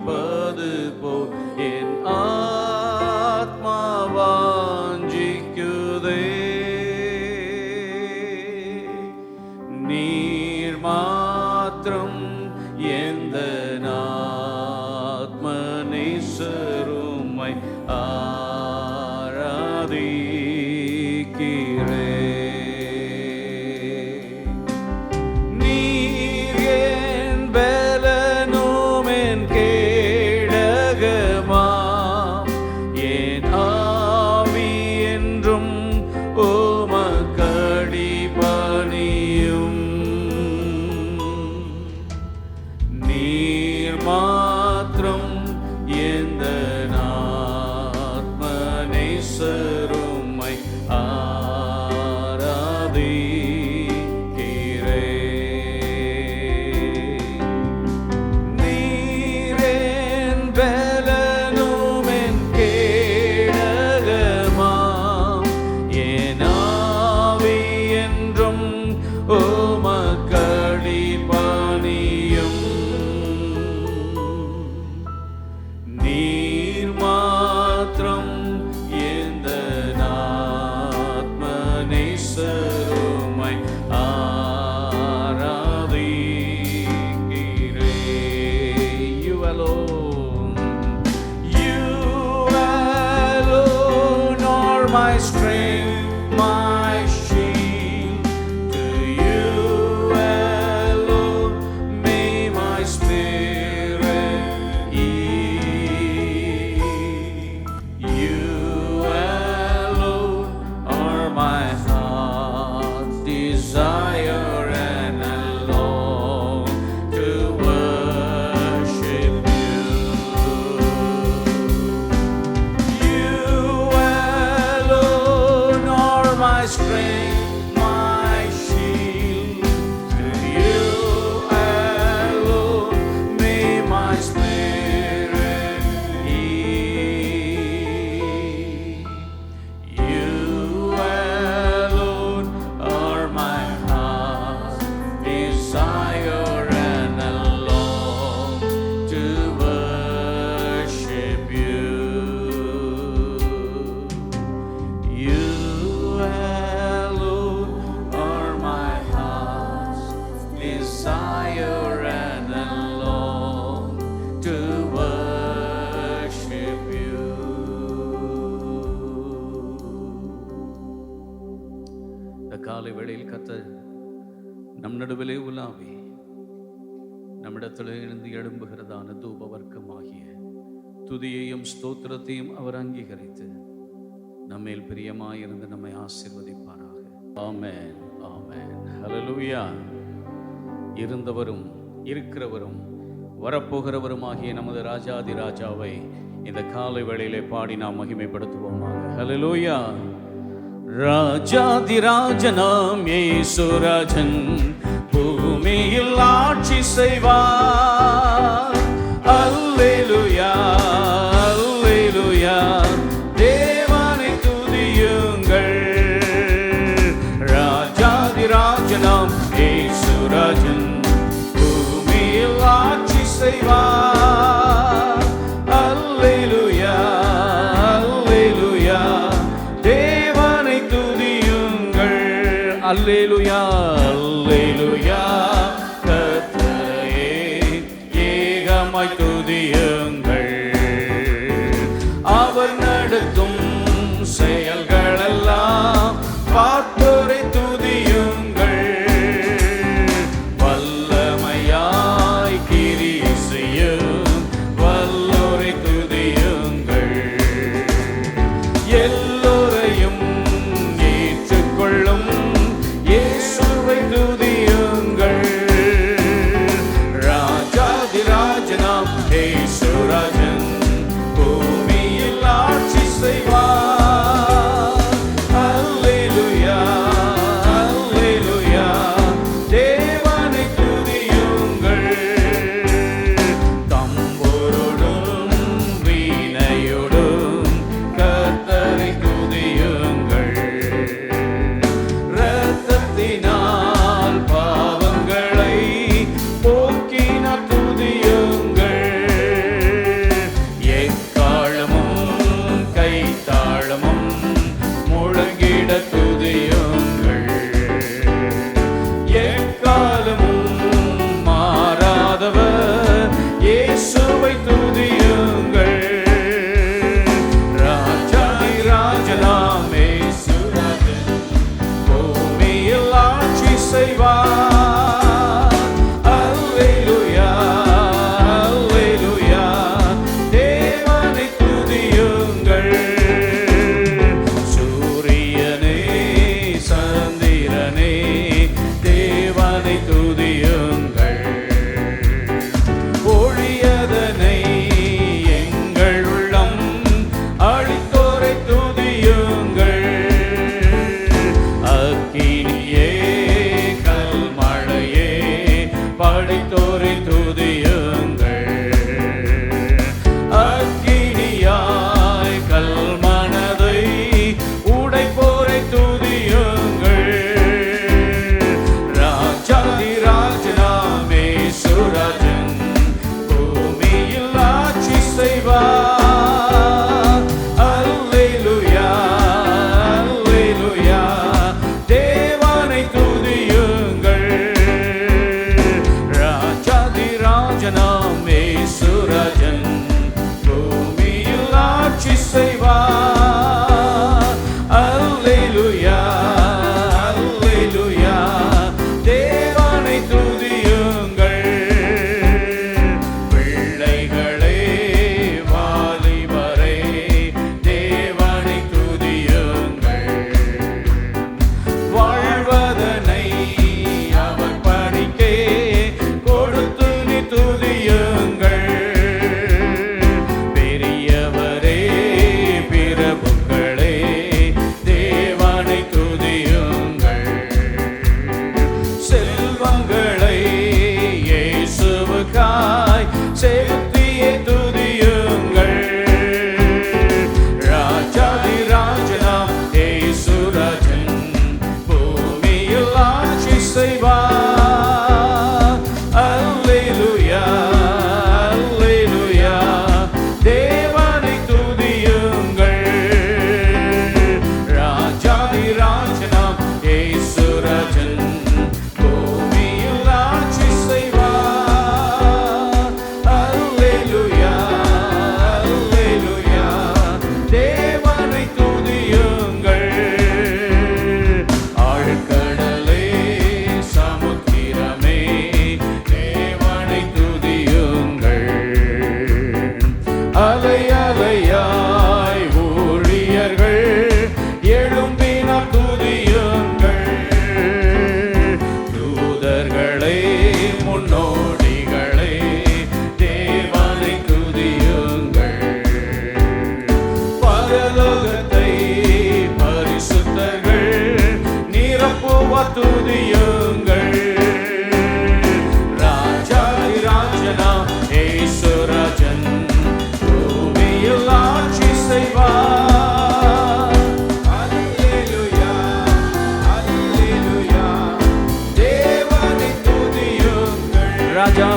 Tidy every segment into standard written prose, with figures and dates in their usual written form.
வாஞ்சிப்பது போல் என் ஆத்மா வாஞ்சிக்குதே. நீர் மாத்திரம் எந்த ஆத்ம நேசருமை ஆராதிக்கிறே. நீர் என் பலனும் என் கேடகமாம், என் ஆவி என்றும் உமக்கடிபணியும். நீர் மாத்திரம் எந்த ஆத்ம நேசருமை ஆராதிக்கிறே. நீர் என் பலனும் என் கேடகமாம், என் ஆவி என்றும் உமக்கடிபணியும். நீர் மாத்திரம் எந்த ஆத்ம நேசருமை ஆராதிக்கிறே. You alone, you alone are my strength, my shield. To you alone may my spirit yield. You alone are my heart's desire, and I long to worship you. You alone are my strength, my shield. To you alone may my spirit yield. You alone are my heart's desire, and I long to worship you. You alone are my heart's desire, and I long to worship you. இந்த காலை வேளையில் கர்த்தர் நம் நடுவிலே உலாவி நம்மிடத்தில் இருந்து எழும்புகிறதான தூப வர்க்கமாகிய துதியையும் ஸ்தோத்திரத்தையும் அவர் அங்கீகரித்து நம்மேல் பிரியமாயிருந்து நம்மை ஆசீர்வதிப்பாராக. ஆமென், ஆமென், ஹல்லேலூயா. இருந்தவரும் இருக்கிறவரும் வரப்போகிறவருமாகிய நமது ராஜாதி ராஜாவை இந்த காலை வேளையிலே பாடி நாம் மகிமைப்படுத்துவோமாக. ஹல்லேலூயா. ராஜாதி ராஜனாம் இயேசுராஜன் பூமியில் ஆட்சி செய்வார். அல்லேலூயா, அல்லேலூயா. தேவனை துதியுங்கள். ராஜாதி ராஜனாம் இயேசுராஜன் பூமியில் ஆட்சி செய்வார். அல்லேலூயா, அல்லேலூயா. தேவனை துதியுங்கள். அல்லேலூயா, அல்லேலூயா. கர்த்தரையே ஏகமாய் துதியுங்கள். அவர் நடத்தும் செயல்களெல்லாம் பார்த்தோரை துதியுங்கள். வல்லமையாய் கிரியை செய்யும் வல்லோரை துதியுங்கள். எல்லோரையும் ஏற்றுக்கொள்ளும் இயேசுவை துதியுங்கள். ராஜாதி ராஜனாம் இயேசுராஜன் பூமியில் ஆட்சி செய்வார். அல்லேலூயா, அல்லேலூயா. தேவனை துதியுங்கள். தம்புரோடும் வீணையோடும் கர்த்தரை துதியுங்கள். இரத்தத்தினால் பாவங்களை போக்கினார் துதியுங்கள்.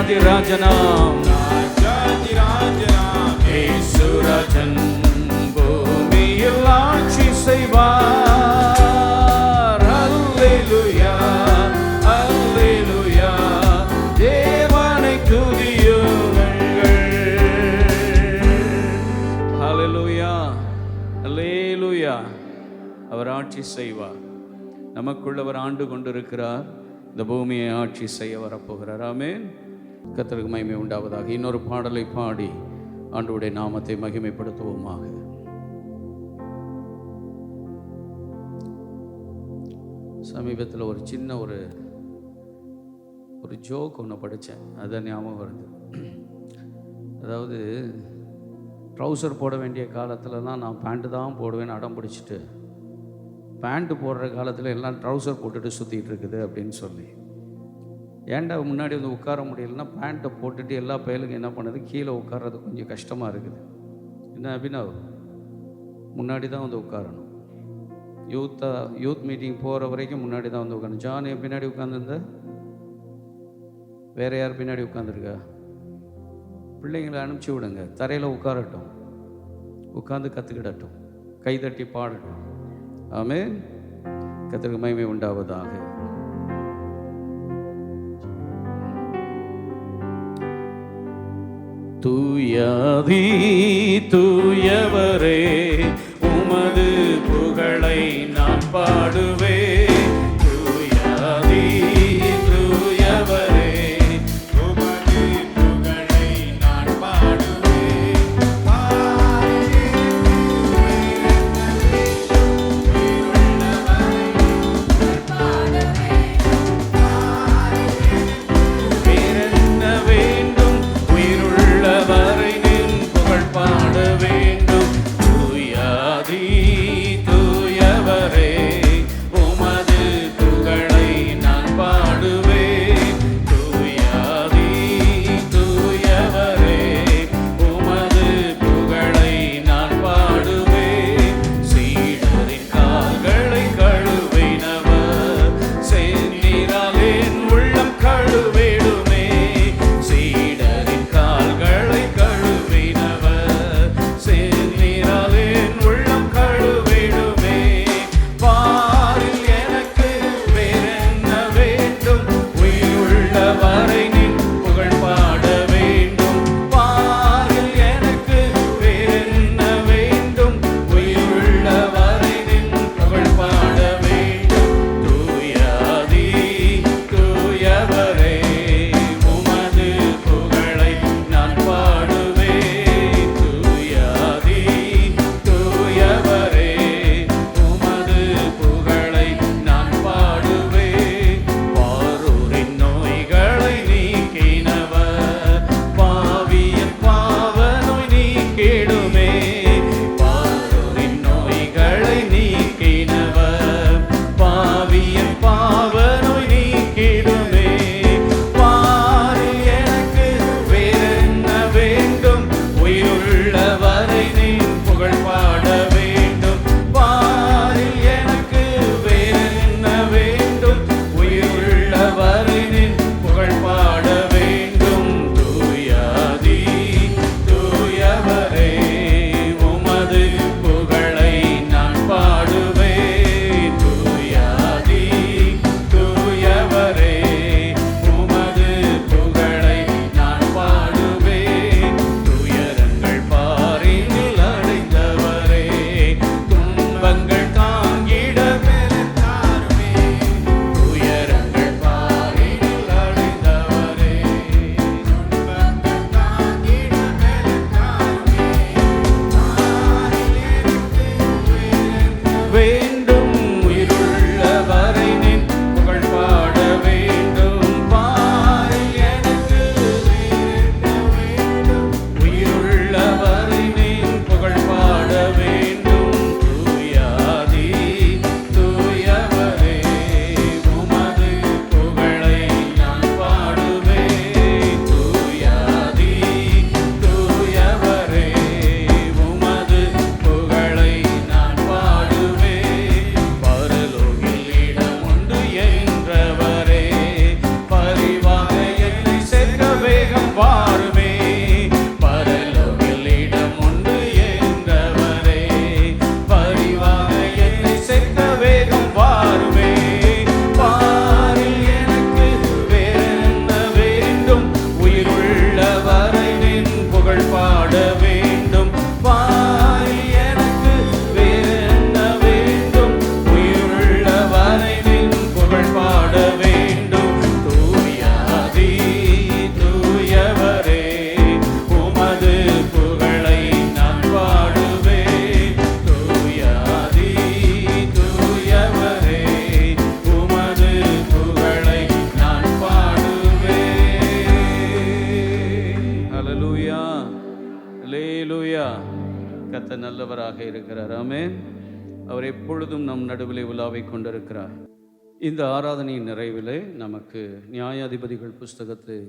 ராஜாதிராஜனாம் இயேசுராஜன் பூமியில் ஆட்சி செய்வார். அல்லேலூயா அல்லேலூயா தேவனை துதியுங்கள். அல்லேலூயா அல்லேலூயா. அவர் ஆட்சி செய்வார். நமக்குள் அவர் ஆண்டு கொண்டிருக்கிறார். இந்த பூமியை ஆட்சி செய்ய வரப்போகிறார். ஆமென். கர்த்தருக்கு மகிமை உண்டாவதாக. இன்னொரு பாடலை பாடி ஆண்டவருடைய நாமத்தை மகிமைப்படுத்துவோமாக. சமீபத்தில் ஒரு சின்ன ஒரு ஜோக் ஒன்று படித்தேன். அதுதான் ஞாபகம் வருது. அதாவது ட்ரௌசர் போட வேண்டிய காலத்துலலாம் நான் பேண்ட்டு தான் போடுவேன்னு அடம் பிடிச்சிட்டு பேண்ட்டு போடுற காலத்தில் எல்லாம் ட்ரௌசர் போட்டுட்டு சுற்றிட்டு இருக்குது அப்படின்னு சொல்லி, ஏன்டா முன்னாடி வந்து உட்கார முடியலன்னா பேண்ட்டை போட்டுட்டு எல்லா பயலுக்கும் என்ன பண்ணுது, கீழே உட்கார்றது கொஞ்சம் கஷ்டமாக இருக்குது. என்ன அபினவ், முன்னாடி தான் வந்து உட்காரணும். யூத் மீட்டிங் போகிற வரைக்கும் முன்னாடி தான் வந்து உட்காரணும். ஜான் பின்னாடி உட்காந்துருந்த, வேறு யார் பின்னாடி உட்காந்துருக்கா? பிள்ளைங்களை அனுப்பிச்சி விடுங்க, தரையில் உட்காரட்டும், உட்காந்து கற்றுக்கிடட்டும், கைதட்டி பாடட்டும். ஆமென். கர்த்தருக்கு மகிமை உண்டாவதாக. தூயாதி தூயவரே உமது புகழை நான் பாடுவேன். தூயாதி தூயவரே உமது புகழை நான் பாடுவேன். வேறென்ன வேண்டும், உயிருள்ளவரை நின் புகழ் பாட வேண்டும். தூய அல்லேலூயா. கர்த்தர் நல்லவராக இருக்கிறார். ஆமென். அவர் எப்பொழுதும் நம் நடுவிலே உலாவிக் கொண்டிருக்கிறார். இந்த ஆராதனையின் நிறைவிலே நமக்கு நியாயாதிபதிகள் புஸ்தகத்தில்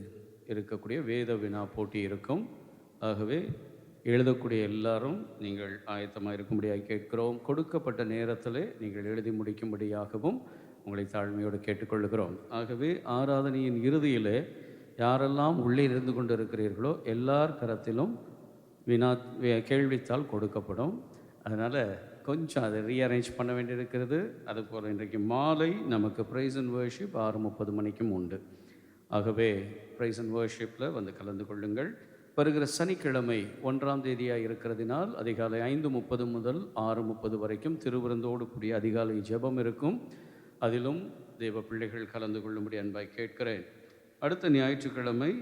இருக்கக்கூடிய வேத வினா போட்டி இருக்கும். ஆகவே எழுதக்கூடிய எல்லாரும் நீங்கள் ஆயத்தமாக இருக்கும்படியாக கேட்கிறோம். கொடுக்கப்பட்ட நேரத்தில் நீங்கள் எழுதி முடிக்கும்படியாகவும் உங்களை தாழ்மையோடு கேட்டுக்கொள்கிறோம். ஆகவே ஆராதனையின் இறுதியிலே யாரெல்லாம் உள்ளே இருந்து கொண்டு இருக்கிறீர்களோ எல்லார் கரத்திலும் கேள்வித்தாள் கொடுக்கப்படும். அதனால் கொஞ்சம் அதை ரீஅரேஞ்ச் பண்ண வேண்டியிருக்கிறது. அதுபோல் இன்றைக்கு மாலை நமக்கு ப்ரைஸ் அண்ட் வர்ஷிப் 6:30 மணிக்கும் உண்டு. ஆகவே ப்ரைஸ் அண்ட் வர்ஷிப்பில் வந்து கலந்து கொள்ளுங்கள். வருகிற சனிக்கிழமை 1ஆம் தேதியாக இருக்கிறதினால் அதிகாலை 5:30 முதல் 6:30 வரைக்கும் திருவிருந்தோடு கூடிய அதிகாலை ஜெபம் இருக்கும். அதிலும் தேவ பிள்ளைகள் கலந்து கொள்ளும்படி அன்பாய் கேட்கிறேன். அடுத்த ஞாயிற்றுக்கிழமை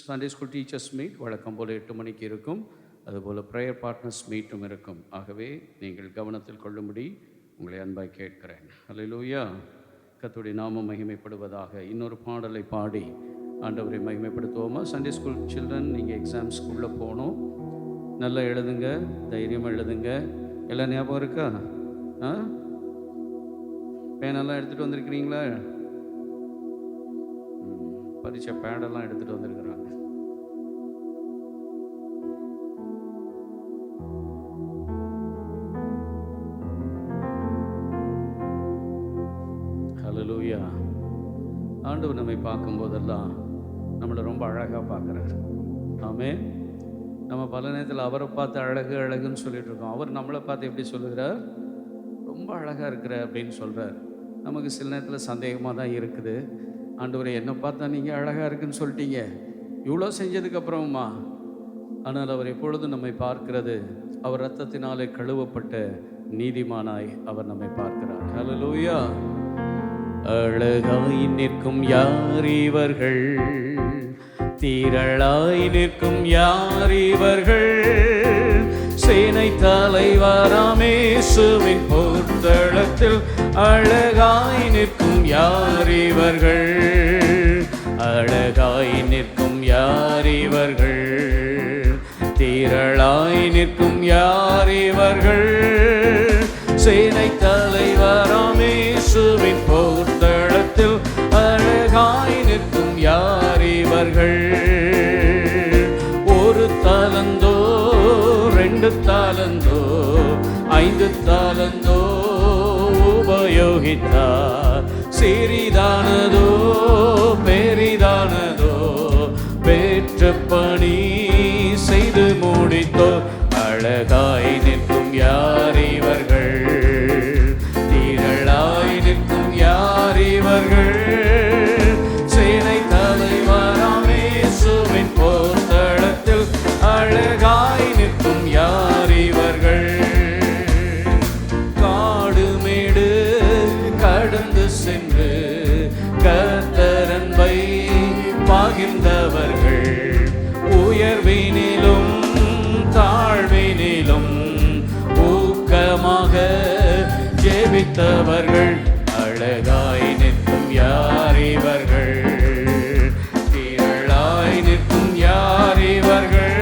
சண்டே ஸ்கூல் டீச்சர்ஸ் மீட் வழக்கம் போல் 8 மணிக்கு இருக்கும். அதுபோல் ப்ரேயர் பார்ட்னர்ஸ் மீட்டும் இருக்கும். ஆகவே நீங்கள் கவனத்தில் கொள்ளும்படி உங்களை அன்பாய் கேட்கிறேன். அல்லேலூயா. கர்த்தருடைய நாமம் மகிமைப்படுவதாக. இன்னொரு பாடலை பாடி ஆண்டவரை மகிமைப்படுத்துவோமா? சண்டே ஸ்கூல் சில்ட்ரன், நீங்கள் எக்ஸாம்ஸ்குள்ளே போகணும். நல்லா எழுதுங்க, தைரியமாக எழுதுங்க. எல்லாம் ஞாபகம் இருக்கா? பேனெல்லாம் எடுத்துகிட்டு வந்திருக்கிறீங்களா? பரீட்சை பேடெல்லாம் எடுத்துகிட்டு வந்திருக்கிறாங்க. ஹல்லேலூயா. ஆண்டவர் நம்மை பார்க்கும்போதெல்லாம் நம்மளை ரொம்ப அழகாக பார்க்குறாரு. ஆமென். நம்ம பல நேரத்தில் அவரை பார்த்து அழகு அழகுன்னு சொல்லிட்டு இருக்கோம். அவர் நம்மளை பார்த்து எப்படி சொல்லுகிறார்? ரொம்ப அழகாக இருக்கிற அப்படின்னு சொல்கிறார். நமக்கு சில நேரத்தில் சந்தேகமாக தான் இருக்குது. ஆண்டவரை என்னை பார்த்தா நீங்கள் அழகாக இருக்குன்னு சொல்லிட்டீங்க, இவ்வளோ செஞ்சதுக்கப்புறமா. ஆனால் அவர் எப்பொழுதும் நம்மை பார்க்கிறது அவர் இரத்தத்தினாலே கழுவப்பட்ட நீதிமானாய் அவர் நம்மை பார்க்கிறார். ஹல்லேலூயா. அழகாய் நிற்கும் யார் இவர்கள், திரளாய் நிற்கும் யார் இவர்கள், சேனை தலைவராம் இயேசுவின் பொற்தளத்தில் அழகாய் நிற்கும் யார் இவர்கள், அழகாய் நிற்கும் யார் இவர்கள், திரளாய் நிற்கும் யார் இவர்கள், சேனை தலைவராம் இயேசுவின் பொற்தளத்தில் அழகாய் நிற்கும் யார் இவர்கள். ஒரு தாலந்தோ, 2 தாலந்தோ, 5 தாலந்தோ உபயோகித்தார். சிறிதானதோ பெரிதானதோ பெற்ற பணி செய்து முடித்தோ. அழகாய் நிற்கும் யார் இவர்கள், திரளாய் நிற்கும் யார் இவர்கள், சேனை தலைவராம் இயேசுவின் பொற்தளத்தில் அழகாய் நிற்கும் யார் இவர்கள். காடு மேடு கடந்து சென்று கர்த்தர் அன்பை பகிர்ந்தவர்கள், உயர்வினிலும் தாழ்வினிலும் ஊக்கமாக ஜெபித்தவர்கள். அழகாய் நிற்கும் யார் இவர்கள், திரளாய் நிற்கும் யார் இவர்கள்,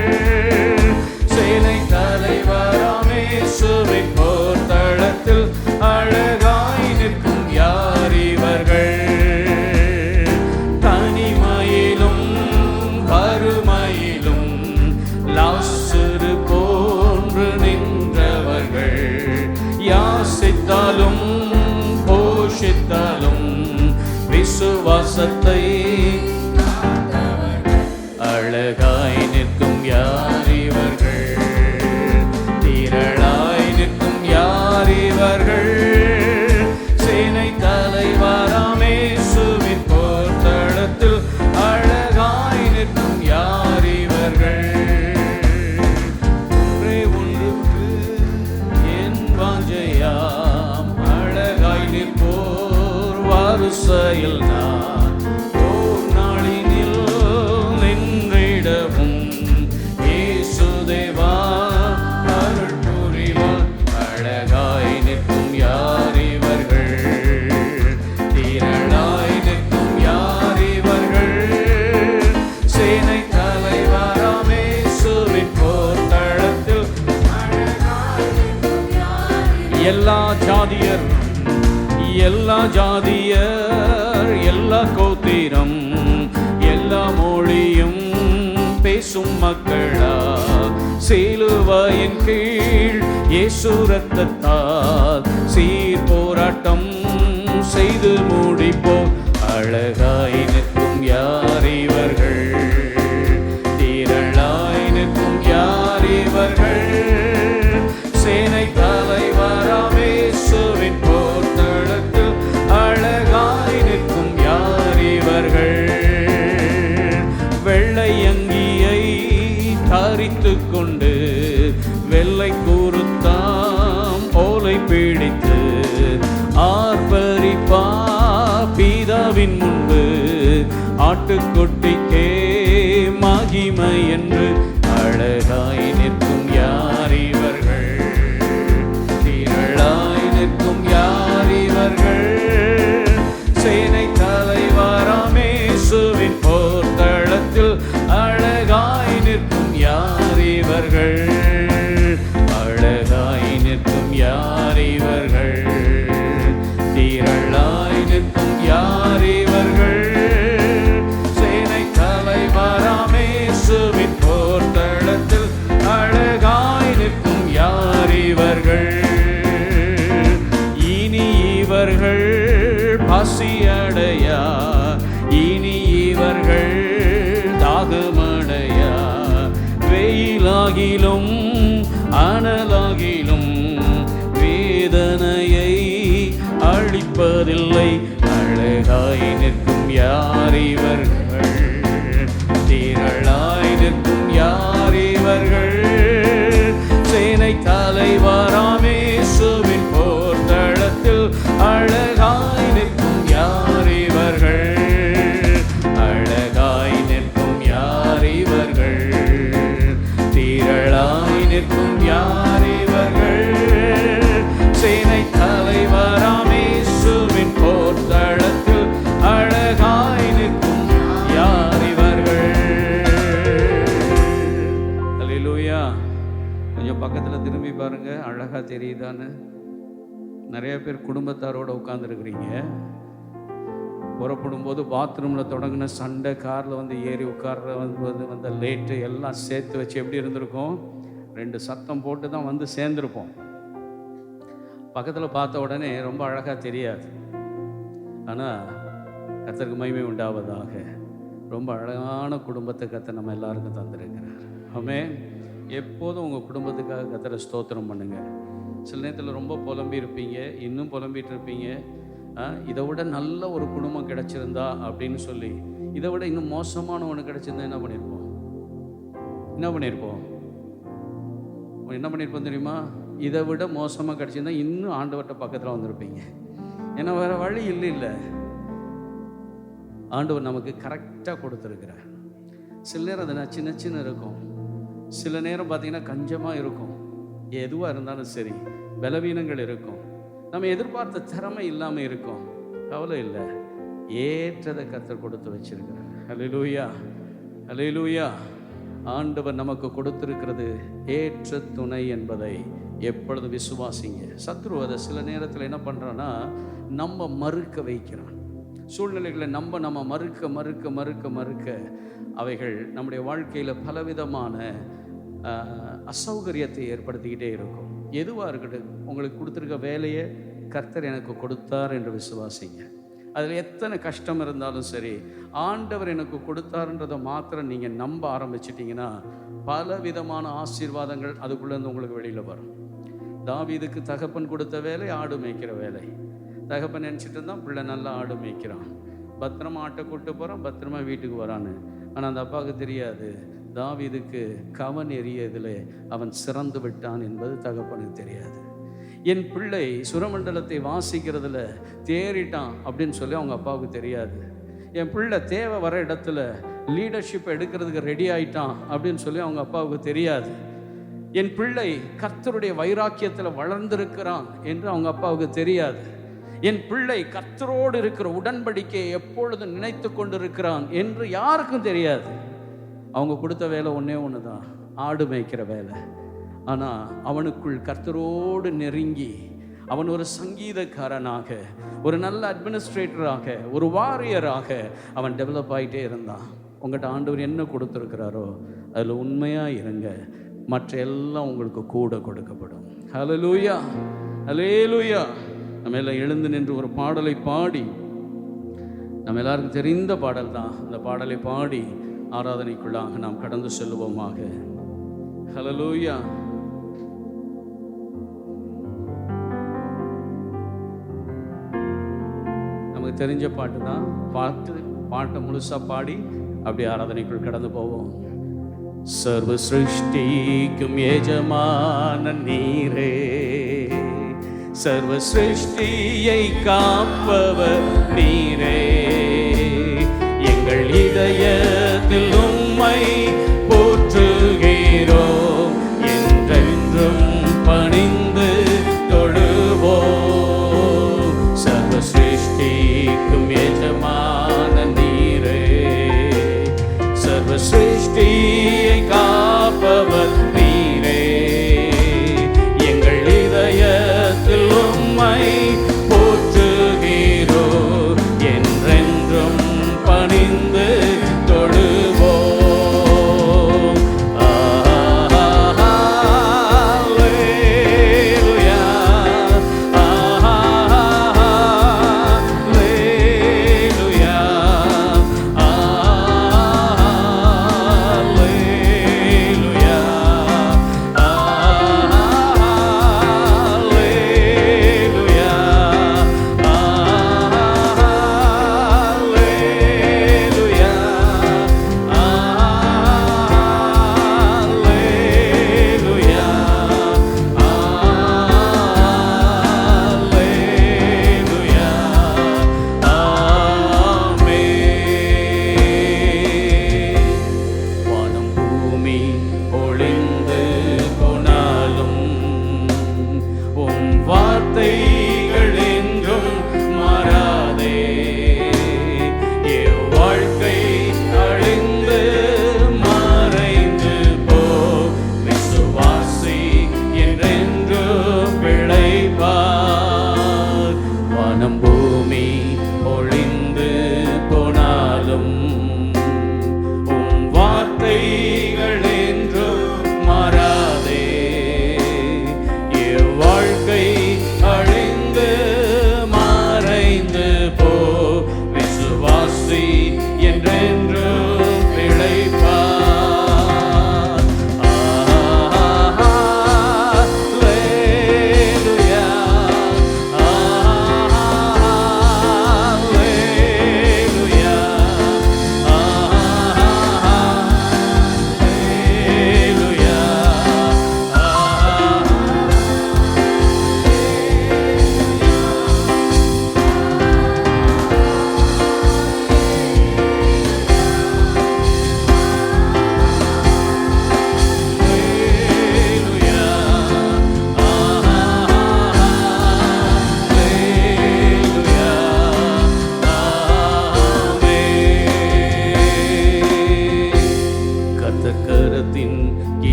சேனை தலைவராம் இயேசுவின் பொற்தளத்தில் அழகாய் நிற்கும் யார் இவர்கள். தனிமையிலும் வறுமையிலும் லாசரு போன்று நின்றவர்கள், யாசித்தாலும் போஷித்தாலும் விசுவாசத்தை அழகாய் நிற்கும் யார் இவர்கள், திரளாய் நிற்கும் யார் இவர்கள், சேனை தலைவராம் இயேசுவின் பொற்தளத்தில் அழகாய் நிற்கும் யார் இவர்கள். ஒன்றே ஒன்றுக்கு என் வாஞ்சையாம், அழகாய் நிற்போர் வரிசையில் நான் ஓர் நாளினில் நின்றிடவும் இயேசுதேவா அருள் புரிவார். அழகாய் நிற்கும் யார் இவர்கள், திரளாய் நிற்கும் யார் இவர்கள், சேனை தலைவராம் இயேசுவின் எல்லா ஜாதியர், எல்லா ஜாதியர், எல்லா கோத்திரம், எல்லா மொழியும் பேசும் மக்களா, சிலுவையின் கீழ் இயேசு ரத்தத்தால் சீர் போராட்டம் செய்து முடிப்போம். அழகாய் நிற்கும் யார் இவர்கள், திரளாய் நிற்கும் யார் இவர்கள், சேனை தலைவராம் இயேசுவின் போர்த்தளத்தில் அழகாய் நிற்கும் யார் இவர்கள். வெள்ளை அங்கியை தரித்துக் கொண்டு வெள்ளை கூறுத்தாம் ஓலை பிடித்து ஆர்ப்பரிப்பா பிதாவின் முன்பு, ஆட்டுக்குட்டிக்கே மகிமை என்று. அழகாய் நிற்கும் யார் இவர்கள், திரளாய் நிற்கும் யார் இவர்கள், சேனை தலைவராம் இயேசுவின் போர்த்தளத்தில் அழகாய் நிற்கும் யார் இவர்கள், அழகாய் நிற்கும் யார் இவர்கள், திரளாய் நிற்கும் யார் இவர்கள், சேனை தலைவராம் இயேசுவின் போர்த்தளத்தில் அழகாய் நிற்கும் யார் இவர்கள். இனி இவர்கள் பசியடையா, இனி இவர்கள் தாகமடையா, வெயிலாகிலும் அனலாகிலும் வேதனையை அழிப்பதில்லை. அழகாய் நிற்கும் யார் இவர்கள், திரளாய் நிற்கும் யார் இவர்கள், சேனை தலைவராம் இயேசுவின் போர்த்தளத்தில் அழகாய் நிற்கும் யார் இவர்கள், அழகாய் நிற்கும் யார் இவர்கள், திரளாய் நிற்கும் யார் இவர்கள், சேனை தலைவராம் இயேசுவின் போர்த்தளத்தில் அழகாய் நிற்கும் யார் இவர்கள். அல்லேலூயா. கொஞ்சம் பக்கத்தில் திரும்பி பாருங்க, அழகா தெரியுதான்னு. நிறைய பேர் குடும்பத்தாரோட உட்காந்துருக்குறீங்க. புறப்படும் போது பாத்ரூமில் தொடங்கின சண்டை, காரில் வந்து ஏறி உட்கார்ற வந்த லேட்டு எல்லாம் சேர்த்து வச்சு எப்படி இருந்திருக்கும்? 2 சத்தம் போட்டு தான் வந்து சேர்ந்துருப்போம். பக்கத்தில் பார்த்த உடனே ரொம்ப அழகாக தெரியாது. ஆனால் கர்த்தருக்கு மகிமை உண்டாவதாக. ரொம்ப அழகான குடும்பத்தை கர்த்தர் நம்ம எல்லாருக்கும் தந்திருக்கிறார். ஆமென். எப்போதும் உங்கள் குடும்பத்துக்காக கர்த்தரை ஸ்தோத்திரம் பண்ணுங்கள். சில நேரத்தில் ரொம்ப புலம்பி இருப்பீங்க, இன்னும் புலம்பிகிட்டு இருப்பீங்க. இதை விட நல்ல ஒரு குடும்பம் கிடச்சிருந்தா அப்படின்னு சொல்லி, இதை விட இன்னும் மோசமான ஒன்று கிடச்சிருந்தா என்ன பண்ணியிருப்போம்? என்ன பண்ணியிருப்போம் தெரியுமா? இதை விட மோசமாக கிடச்சிருந்தா இன்னும் ஆண்டவர்கிட்ட பக்கத்தில் வந்திருப்பீங்க. ஏன்னா வேறு வழி இல்லை. ஆண்டவர் நமக்கு கரெக்டாக கொடுத்துருக்கிறார். சில நேரம் அது நச்சு இருக்கும், சில நேரம் பார்த்திங்கன்னா கஞ்சமாக இருக்கும். எதுவாக இருந்தாலும் சரி, பலவீனங்கள் இருக்கும், நம்ம எதிர்பார்த்த திறமை இல்லாமல் இருக்கும். கவலை இல்லை, ஏற்றதை கர்த்தர் கொடுத்து வச்சிருக்கிறார். அல்லேலூயா, அல்லேலூயா. ஆண்டவர் நமக்கு கொடுத்திருக்கிறது ஏற்ற துணை என்பதை எப்பொழுது விசுவாசிங்க. சத்ரு அதை சில நேரத்தில் என்ன பண்ணுறான்னா, நம்ம மறுக்க வைக்கிறான். சூழ்நிலைகளை நம்ம மறுக்க அவைகள் நம்முடைய வாழ்க்கையில் பலவிதமான அசௌகரியத்தை ஏற்படுத்திக்கிட்டே இருக்கும். எதுவாக இருக்கட்டும், உங்களுக்கு கொடுத்துருக்க வேலையை கர்த்தர் எனக்கு கொடுத்தார் என்று விசுவாசிங்க. அதில் எத்தனை கஷ்டம் இருந்தாலும் சரி, ஆண்டவர் எனக்கு கொடுத்தாருன்றதை மாத்திரம் நீங்கள் நம்ப ஆரம்பிச்சிட்டிங்கன்னா பல விதமான ஆசீர்வாதங்கள் அதுக்குள்ளேருந்து உங்களுக்கு வெளியில் வரும். தாவீதுக்கு தகப்பன் கொடுத்த வேலை ஆடு மேய்க்கிற வேலை. தகப்பன் நினச்சிட்டு இருந்தான் பிள்ளை நல்லா ஆடு மேய்க்கிறான், பத்திரமா ஆட்டை கூட்டு போகிறான், பத்திரமா வீட்டுக்கு வரான்னு. ஆனால் அந்த அப்பாவுக்கு தெரியாது, தாவீதுக்கு கவன் எறியதில் அவன் சிறந்து விட்டான் என்பது தகப்பனுக்கு தெரியாது. என் பிள்ளை சுரமண்டலத்தை வாசிக்கிறதுல தேறிட்டான் அப்படின்னு சொல்லி அவங்க அப்பாவுக்கு தெரியாது. என் பிள்ளை தேவை வர இடத்துல லீடர்ஷிப் எடுக்கிறதுக்கு ரெடி ஆயிட்டான் அப்படின்னு சொல்லி அவங்க அப்பாவுக்கு தெரியாது. என் பிள்ளை கர்த்தருடைய வைராக்கியத்தில் வளர்ந்திருக்கிறான் என்று அவங்க அப்பாவுக்கு தெரியாது. என் பிள்ளை கர்த்தரோடு இருக்கிற உடன்படிக்கையை எப்பொழுதும் நினைத்து கொண்டிருக்கிறான் என்று யாருக்கும் தெரியாது. அவங்க கொடுத்த வேலை ஒன்றே ஒன்று தான், ஆடு மேய்க்கிற வேலை. ஆனால் அவனுக்குள் கர்த்தரோடு நெருங்கி அவன் ஒரு சங்கீதக்காரனாக, ஒரு நல்ல அட்மினிஸ்ட்ரேட்டராக, ஒரு வாரியராக அவன் டெவலப் ஆகிட்டே இருந்தான். உங்கள்கிட்ட ஆண்டவர் என்ன கொடுத்துருக்கிறாரோ அதில் உண்மையாக இருங்க, மற்ற எல்லாம் உங்களுக்கு கூட கொடுக்கப்படும். ஹல்லேலூயா, ஹல்லேலூயா. நம்ம எல்லாம் எழுந்து நின்று ஒரு பாடலை பாடி, நம்ம எல்லாருக்கும் தெரிந்த பாடல் தான், அந்த பாடலை பாடி ஆராதனைக்குள்ளாக நாம் கடந்து செல்லுவோமாக. ஹல்லேலூயா. நமக்கு தெரிஞ்ச பாட்டு தான், பாட்டை முழுசா பாடி அப்படி ஆராதனைக்குள் கடந்து போவோம். சர்வ சிருஷ்டிக்கும் எஜமான நீரே, சர்வ சிருஷ்டியை காப்பவர் நீரே, எங்கள் இதயத்தில் உம்மை போற்றுகிறோம், என்றென்றும் பணிந்து தொழுவோம். சர்வ சிருஷ்டிக்கும் எஜமான நீரே, சர்வ சிருஷ்டியை காப்பவர் நீரே, எங்கள் இதயத்தில் உம்மை போற்றுகிறோம், என்றென்றும் பணிந்து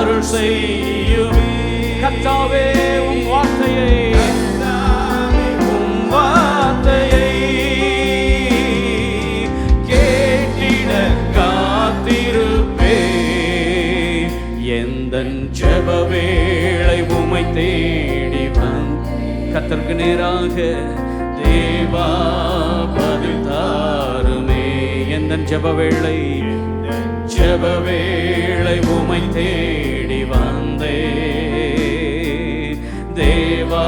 அருள் செய்யுமே. கர்த்தாவே உம் வார்த்தையை கேட்டிட காத்திருப்பே. எந்தன் ஜெப வேளை உம்மை தேடி கர்த்தருக்கு நேராக தேவா பதில் தாருமே. எந்தன் ஜெப வேளை உம்மை தேடி வந்தே தேவா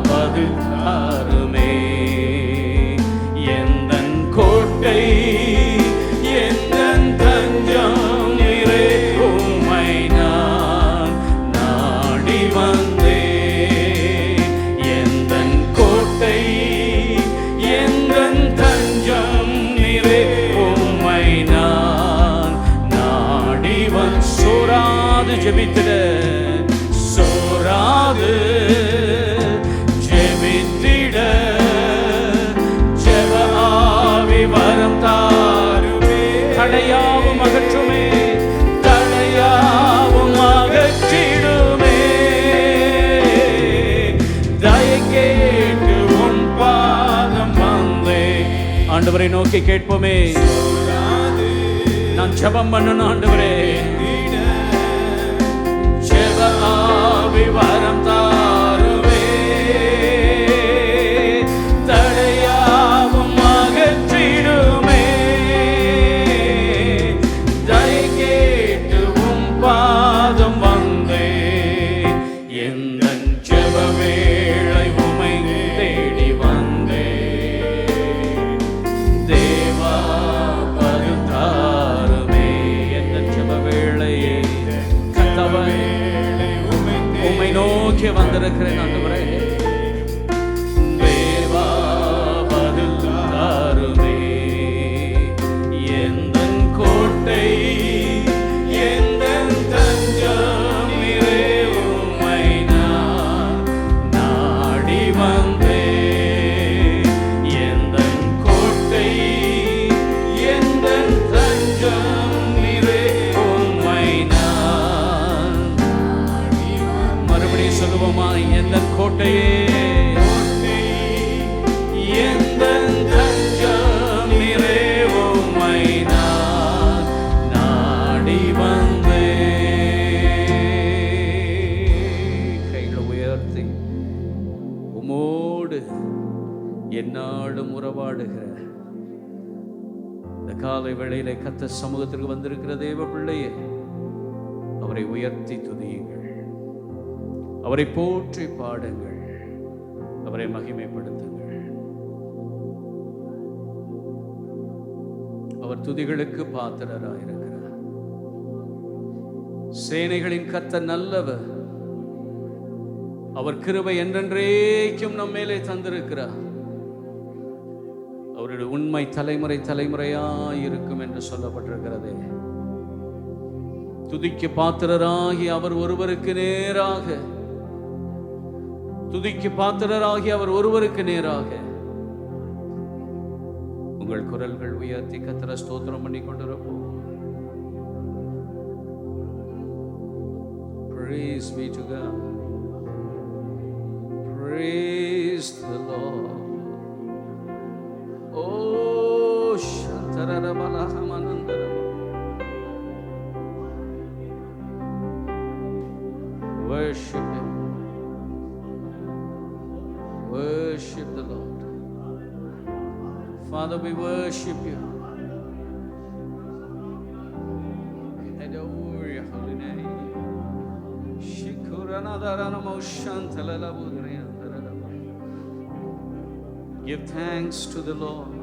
பதில் தாருமே. எந்தன் கோட்டை எந்தன் தஞ்சம் நீரே, உம்மை நான் நாடி வந்தே. எந்தன் கோட்டை எந்தன் தஞ்சம் நீரே, உம்மை நான் நாடி சோராது ஜெபித்திட, சோராது ஜெபித்திட ஜெப ஆவி வரம் தாருமே. தடையாவும் அகற்றுமே, தடையாவும் அகற்றிடுமே. தயை கேட்டு உன் பாதம் வந்தே. ஆண்டவரை நோக்கி கேட்போமே. நான் ஜெபம் பண்ணணும் ஆண்டவரே. ஜெப ஆவி வரம் தாருமே, தடையாவும் அகற்றிடுமே. தயை கேட்டு உம் பாதம் வந்தே. எந்தன் ஜெப வேளை உம்மை தேடி வந்தே. தேவா பதில் தாருமே. எந்தன் ஜெப வேளையே கர்த்தாவே உம்மை நோக்கி வந்திருக்கிறேன் ஆண்டவரே. தேவா பதில் தாருமே. எந்தன் கோட்டை எந்தன் தஞ்சம் நீரே, உம்மை நான் நாடி வந்தே. எந்தன் கோட்டை எந்தன் தஞ்சம் நீரே, உம்மை நான் மறுபடியும் சொல்லுவோமா. எந்தன் கோட்டையே எந்தன் தஞ்சம் நீரே, உம்மை நான் நாடி வந்தே. கைகளை உயர்த்தி உமோடு என்னாலும் உறவாடுகிற இந்த காலை வேளையிலே கர்த்தர் சமூகத்திற்கு வந்திருக்கிற தேவ பிள்ளையே, அவரை உயர்த்தி துதியுங்கள், அவரை போற்றி பாடுங்கள், அவரை மகிமைப்படுத்துங்கள். அவர் துதிகளுக்கு பாத்திரராயிருக்கிறார். சேனைகளின் கர்த்தர் நல்லவர், அவர் கிருபை என்றென்றைக்கும் நம் மேலே தந்திருக்கிறார். அவருடைய உண்மை தலைமுறை தலைமுறையாய் இருக்கும் என்று சொல்லப்பட்டிருக்கிறதே. துதிக்கு பாத்திரராகி அவர் ஒருவருக்கு நேராக, துதிக்கு பாத்திரராகி அவர் ஒருவருக்கு நேராக உங்கள் குரல்கள் உயர்த்தி கர்த்தரை ஸ்தோத்திரம் பண்ணி கொண்டிருப்போம். Praise be to God. Praise the Lord. Oh Shantarara Balahamanandara. Worship Him. Worship the Lord. Father, we worship you. Adore your holy name. Give thanks to the Lord.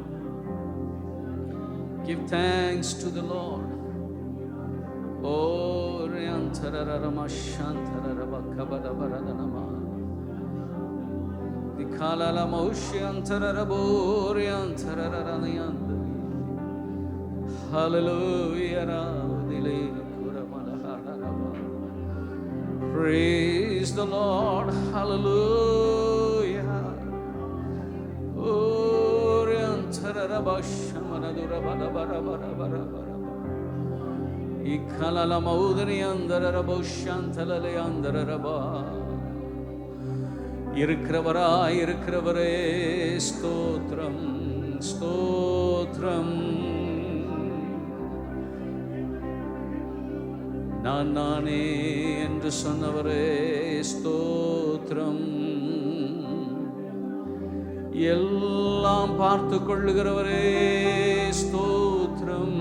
Give thanks to the Lord. Oh, Riantararama Shantararaba Kabada Baradanama. Kalala Moshiantaraboriantararanianda. Hallelujah. Praise the Lord. Hallelujah. இக்கலல மௌதனி அந்தரரபோ ஷாந்தலலை அந்தரரபா. இருக்கிறவரே ஸ்தோத்திரம் ஸ்தோத்திரம். நானே என்று சொன்னவரே ஸ்தோத்திரம். எல்லாம் பார்த்து கொள்ளுகிறவரே ஸ்தோத்திரம்.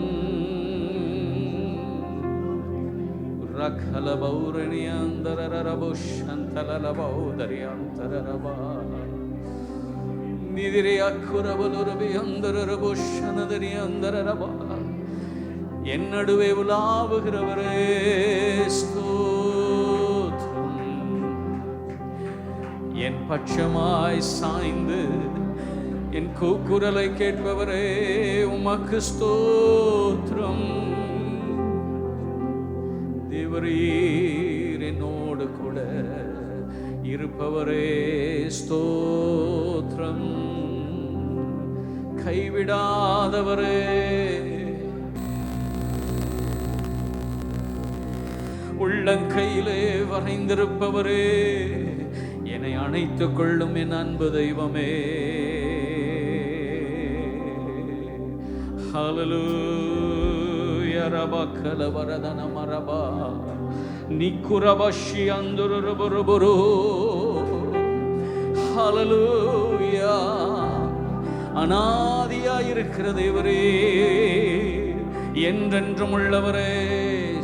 ரகல பௌரணி அந்தரரபுஷந்தலல பௌதரி அந்தரரபா. நிதிரி அக்குரபலுரபி அந்தரரபுஷனதரி அந்தரரபா. என் நடுவே உலாவுகிறவரே ஸ்தோத்திரம். என் பட்சமாய் சாய்ந்து என் கூக்குரலை கேட்பவரே உமக்கு ஸ்தோத்திரம். தேவரீர் என்னோடு கூட இருப்பவரே ஸ்தோத்திரம். கைவிடாதவரே, உள்ளங்கையிலே வரைந்திருப்பவரே, என்னை அணைத்துக் கொள்ளும் என் அன்பு தெய்வமே. ஹல்லேலூயா. ரபக்கல வரதன மரபா நிக்குரபஷி அந்துருபுருபுரு. ஹல்லேலூயா. அநாதியாயிருக்கிற தேவரே, என்றென்றும் உள்ளவரே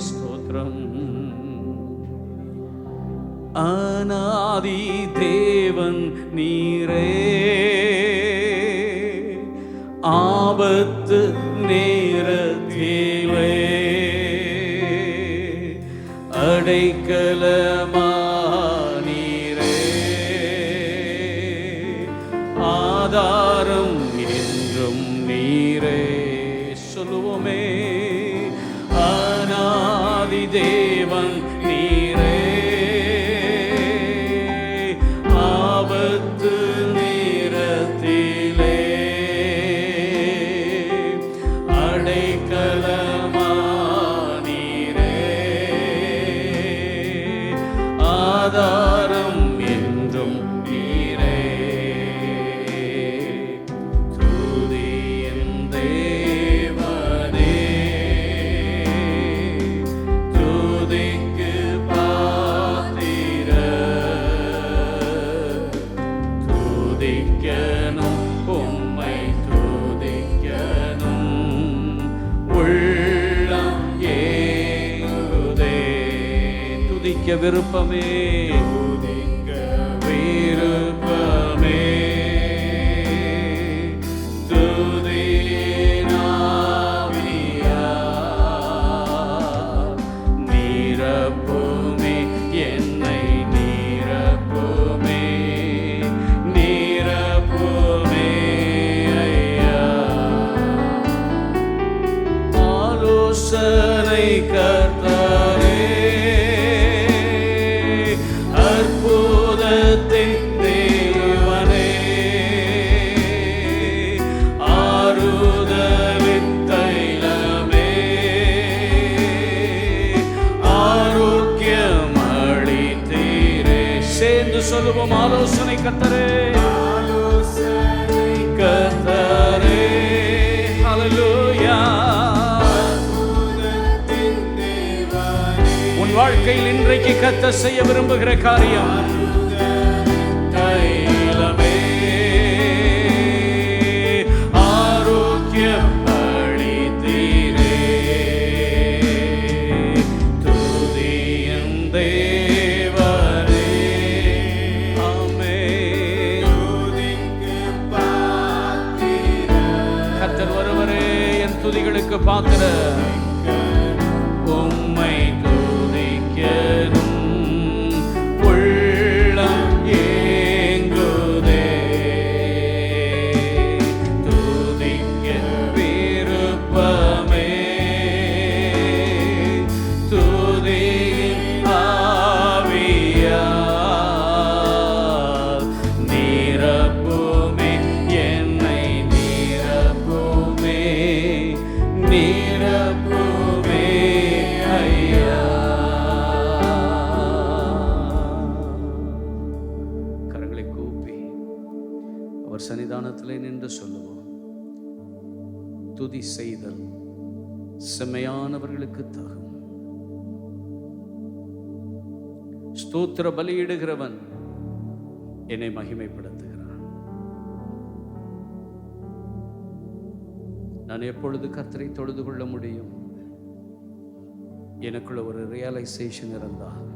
ஸ்தோத்திரம். அநாதி தேவன் நீரே, ஆபத்து நேரத்திலே அடைக்கலமா நீரே, ஆதாரம் என்றும் நீரே. சொல்லுவோமே, அநாதி தேவன் நீரே, ஆபத்து நேரத்திலே அடைக்கலமா நீரே, ஆதாரம் என்றும் நீரே. துதியின் தேவனே, துதிக்கு பாத்திரர். துதிக்கணும் உம்மை துதிக்கணும், உள்ளம் ஏங்குதே. துதிக்க விருப்பமே, துதிக்க விருப்பமே. துதினாவியா நீரப்புமே, என்னை நீரப்புமே, நீரப்புமே ஐயா. ஆலோசனை கர்த்தரே, அற்புதத்தின் தேவனே, ஆறுதலின் தைலமே, ஆரோக்கியம் அளித்தீரே. சேர்ந்து சொல்லுவோம், ஆலோசனை கர்த்தரே, ஆலோசனை கர்த்தரே. ஹல்லேலூயா. உன் வாழ்க்கையில் இன்றைக்கு கர்த்தர் செய்ய விரும்புகிற காரியம், தைலமே, ஆரோக்கியம் அளித்தீரே. துதியின் தேவனே, ஆமென். கர்த்தர் ஒருவரே என் துதிகளுக்கு பாத்திரர். உம்மை துதிக்கணும், உள்ளம் ஏங்குதே. துதிக்க விருப்பமே, துதியின் ஆவியால் நீரப்புமே, என்னை நீரப்புமே, நீர சன்னிதானத்திலே நின்று சொல்லுவோம். துதி செய்தல் செம்மையானவர்களுக்கு தகும். ஸ்தோத்திர பலியிடுகிறவன் என்னை மகிமைப்படுத்துகிறான். நான் எப்பொழுது கர்த்தரை தொழுது கொள்ள முடியும்? எனக்குள்ள ஒரு ரியலைசேஷன் இருந்தால்,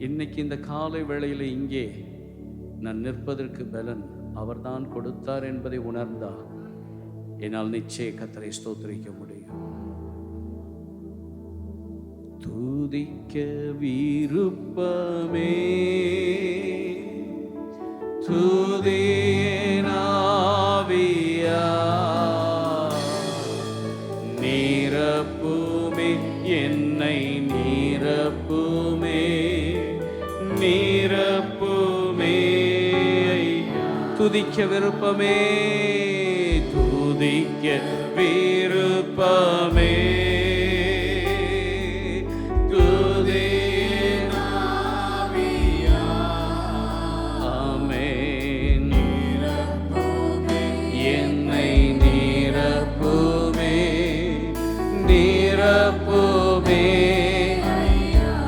இன்னைக்கு இந்த காலை வேளையில் இங்கே நான் நிற்பதற்கு பலன் அவர்தான் கொடுத்தார் என்பதை உணர்ந்தால் என்னால் நிச்சய கர்த்தரை ஸ்தோத்திரிக்க முடியும். துதிக்க விருப்பமே துதியேனாவியா நிரப்புமே என்னை நிரப்புமே நிரப்புமே. துதிக்க விருப்பமே துதிக்க விருப்பமே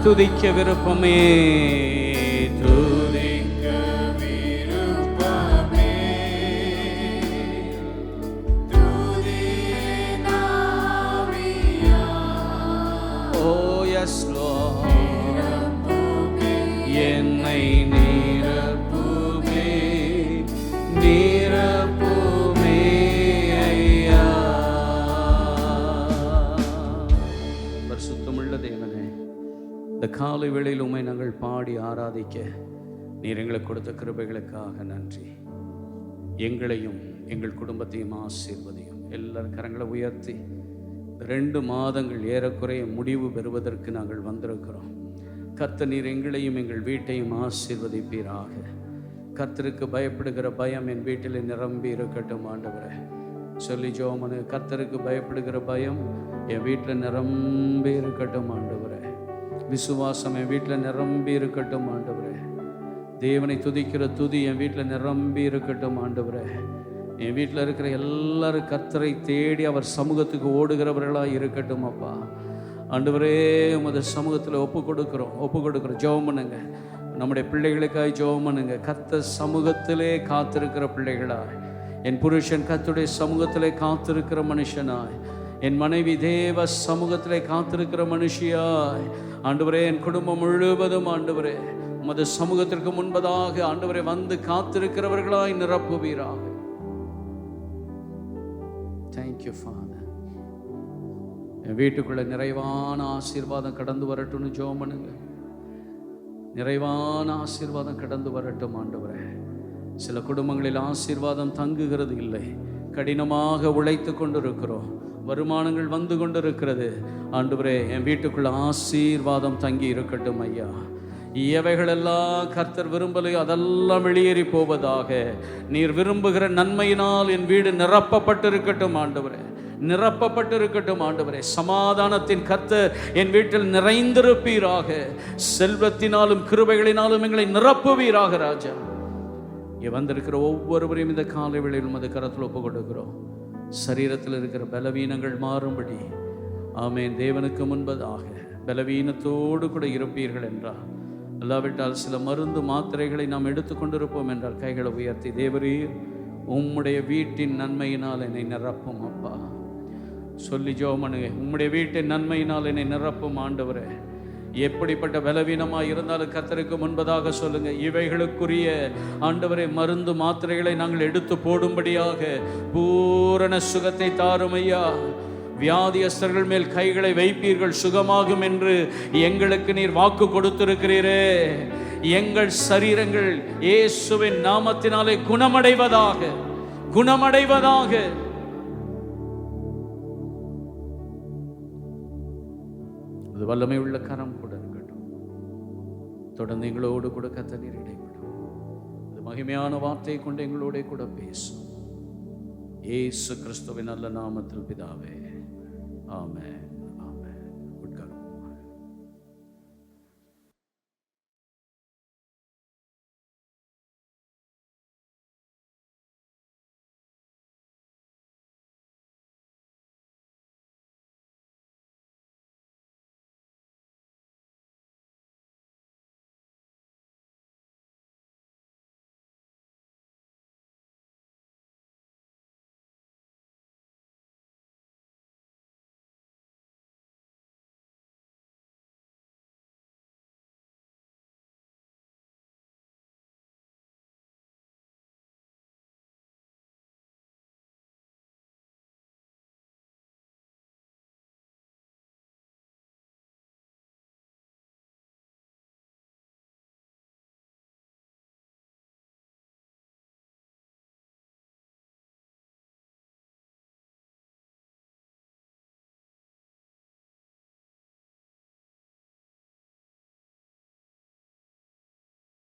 துதிக்க விருப்பமே துதிக்க விருப்பமே துதியேனாவியா. ஓ எஸ் லார்ட் என்னை நிரப்புமே நிரப்புமே ஐயா. பரிசுத்தமுள்ள தேவனே, இந்த காலை வேளையில் உம்மை நாங்கள் பாடி ஆராதிக்க நீர் எங்களுக்கு கொடுத்த கிருபைகளுக்காக நன்றி. எங்களையும் எங்கள் குடும்பத்தையும் ஆசீர்வதியும். எல்லாரும் கரங்களை உயர்த்தி 2 மாதங்கள் ஏறக்குறைய முடிவு பெறுவதற்கு நாங்கள் வந்திருக்கிறோம். கர்த்தர் நீர் எங்களையும் எங்கள் வீட்டையும் ஆசீர்வதிப்பீராக. கர்த்தருக்கு பயப்படுகிற பயம் என் வீட்டில் நிரம்பி இருக்கட்டும் ஆண்டவரே. சொல்லி ஜோமனு, கர்த்தருக்கு பயப்படுகிற பயம் என் வீட்டில் நிரம்பி இருக்கட்டும் ஆண்டவரே. விசுவாசம் என் வீட்டில் நிரம்பி இருக்கட்டும் ஆண்டவரே. தேவனை துதிக்கிற துதி என் வீட்டில் நிரம்பி இருக்கட்டும் ஆண்டவரே. என் வீட்டில் இருக்கிற எல்லாரும் கர்த்தரை தேடி அவர் சமூகத்துக்கு ஓடுகிறவர்களாக இருக்கட்டும் அப்பா. ஆண்டவரே, உமது சமூகத்தில் ஒப்பு கொடுக்குறோம். ஜெபம் பண்ணுங்க. நம்முடைய பிள்ளைகளுக்காய் ஜெபம் பண்ணுங்க. கர்த்தர் சமூகத்திலே காத்திருக்கிற பிள்ளைகளாய், என் புருஷன் கர்த்தருடைய சமூகத்திலே காத்திருக்கிற மனுஷனாய், என் மனைவி தேவ சமூகத்திலே காத்திருக்கிற மனுஷியாய், ஆண்டவரே என் குடும்பம் முழுவதும் ஆண்டவரே உமது சமூகத்திற்கு முன்பதாக ஆண்டவரே வந்து காத்திருக்கிறவர்களாய் நிரப்புவீராக. Thank you father. என் வீட்டுக்குள்ள நிறைவான ஆசீர்வாதம் கடந்து வரட்டும்னு ஜெபம் பண்ணுங்க. நிறைவான ஆசீர்வாதம் கடந்து வரட்டும் ஆண்டவரே. சில குடும்பங்களில் ஆசீர்வாதம் தங்குகிறது இல்லை. கடினமாக உழைத்து கொண்டிருக்கிறோம், வருமானங்கள் வந்து கொண்டிருக்கிறது. ஆண்டவரே, என் வீட்டுக்குள்ள ஆசீர்வாதம் தங்கி இருக்கட்டும் ஐயா. எவைகளெல்லாம் கர்த்தர் விரும்பலையோ அதெல்லாம் வெளியேறி போவதாக. நீர் விரும்புகிற நன்மையினால் என் வீடு நிரப்பப்பட்டிருக்கட்டும் ஆண்டவரே, நிரப்பப்பட்டிருக்கட்டும் ஆண்டவரே. சமாதானத்தின் கர்த்தர் என் வீட்டில் நிறைந்திருப்பீராக. செல்வத்தினாலும் கிருபைகளினாலும் எங்களை நிரப்புவீராக ராஜா. வந்திருக்கிற ஒவ்வொருவரையும் இந்த காலை வேளையில் உமது கரத்தில் ஒப்பு கொடுக்கிறோம். சரீரத்தில் இருக்கிற பலவீனங்கள் மாறும்படி ஆமென். தேவனுக்கு முன்பதாக பலவீனத்தோடு கூட இருப்பீர்கள் என்றால், அல்லாவிட்டால் சில மருந்து மாத்திரைகளை நாம் எடுத்துக்கொண்டிருப்போம் என்றால் கைகளை உயர்த்தி, தேவரீர் உம்முடைய வீட்டின் நன்மையினால் என்னை நிரப்பும் அப்பா சொல்லி ஜெபம் பண்ணுங்க. உம்முடைய வீட்டின் நன்மையினால் என்னை நிரப்பும் ஆண்டவரே. எப்படிப்பட்ட பலவீனமாக இருந்தாலும் கர்த்தருக்கு முன்பதாக சொல்லுங்க. இவைகளுக்குரிய ஆண்டவரே மருந்து மாத்திரைகளை நாங்கள் எடுத்து போடும்படியாக பூரண சுகத்தை தாரும் ஐயா. வியாதியஸ்தர்கள் மேல் கைகளை வைப்பீர்கள், சுகமாகும் என்று எங்களுக்கு நீர் வாக்கு கொடுத்திருக்கிறீரே. எங்கள் சரீரங்கள் இயேசுவின் நாமத்தினாலே குணமடைவதாக. அது வல்லமை உள்ள கரம் கூட இருக்கட்டும். தொடர்ந்து எங்களோடு கூட கர்த்தர் நீர் இடைப்படும். அது மகிமையான வார்த்தையை கொண்டு எங்களோட கூட பேசும். இயேசு கிறிஸ்துவின் நல்ல நாமத்தில் பிதாவே, ஆமென்.